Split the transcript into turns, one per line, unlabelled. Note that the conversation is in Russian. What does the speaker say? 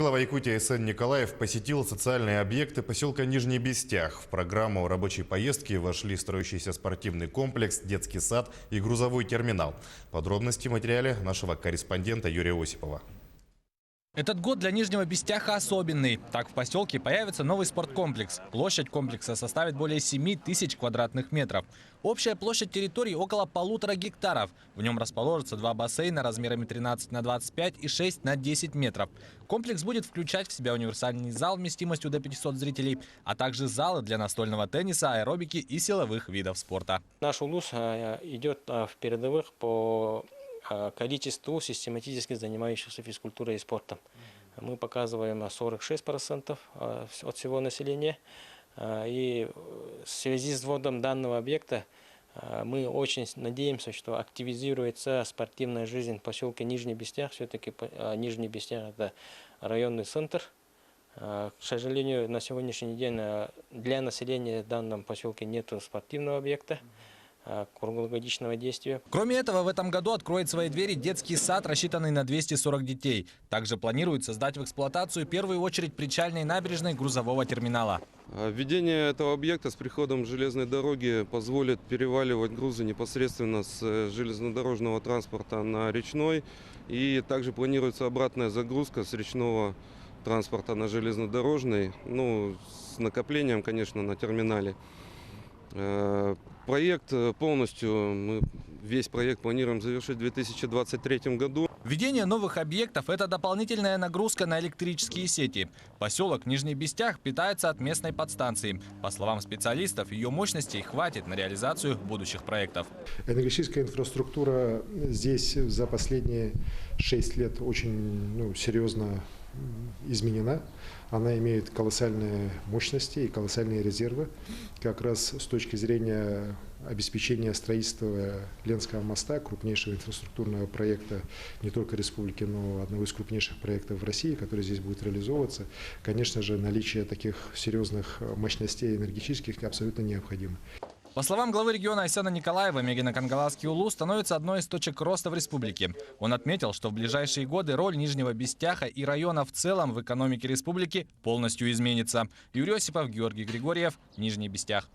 Глава Якутии Сэн Николаев посетил социальные объекты поселка Нижний Бестях. В программу рабочей поездки вошли строящийся спортивный комплекс, детский сад и грузовой терминал. Подробности в материале нашего корреспондента Юрия Осипова.
Этот год для Нижнего Бестяха особенный. Так в поселке появится новый спорткомплекс. Площадь комплекса составит более 7000 квадратных метров. Общая площадь территории около 1,5 гектаров. В нем расположатся 2 бассейна размерами 13 на 25 и 6 на 10 метров. Комплекс будет включать в себя универсальный зал вместимостью до 500 зрителей, а также залы для настольного тенниса, аэробики и силовых видов спорта.
Наш УЛУС идет в передовых по количеству систематически занимающихся физкультурой и спортом. Мы показываем 46% от всего населения. И в связи с вводом данного объекта мы очень надеемся, что активизируется спортивная жизнь в поселке Нижний Бестях. Все-таки Нижний Бестях – это районный центр. К сожалению, на сегодняшний день для населения в данном поселке нет спортивного объекта круглогодичного действия.
Кроме этого, в этом году откроет свои двери детский сад, рассчитанный на 240 детей. Также планируется сдать в эксплуатацию в первую очередь причальной набережной грузового терминала.
Введение этого объекта с приходом железной дороги позволит переваливать грузы непосредственно с железнодорожного транспорта на речной. И также планируется обратная загрузка с речного транспорта на железнодорожный, с накоплением, конечно, на терминале. Проект полностью, весь проект планируем завершить в 2023 году.
Введение новых объектов – это дополнительная нагрузка на электрические сети. Поселок Нижний Бестях питается от местной подстанции. По словам специалистов, ее мощностей хватит на реализацию будущих проектов.
Энергетическая инфраструктура здесь за последние 6 лет очень серьезно изменена. Она имеет колоссальные мощности и колоссальные резервы. Как раз с точки зрения обеспечения строительства Ленского моста, крупнейшего инфраструктурного проекта не только республики, но одного из крупнейших проектов в России, который здесь будет реализовываться, конечно же, наличие таких серьезных мощностей энергетических абсолютно необходимо.
По словам главы региона Сэна Николаева, Мегино-Кангаласский УЛУС становится одной из точек роста в республике. Он отметил, что в ближайшие годы роль Нижнего Бестяха и района в целом в экономике республики полностью изменится. Юрий Осипов, Георгий Григорьев, Нижний Бестях.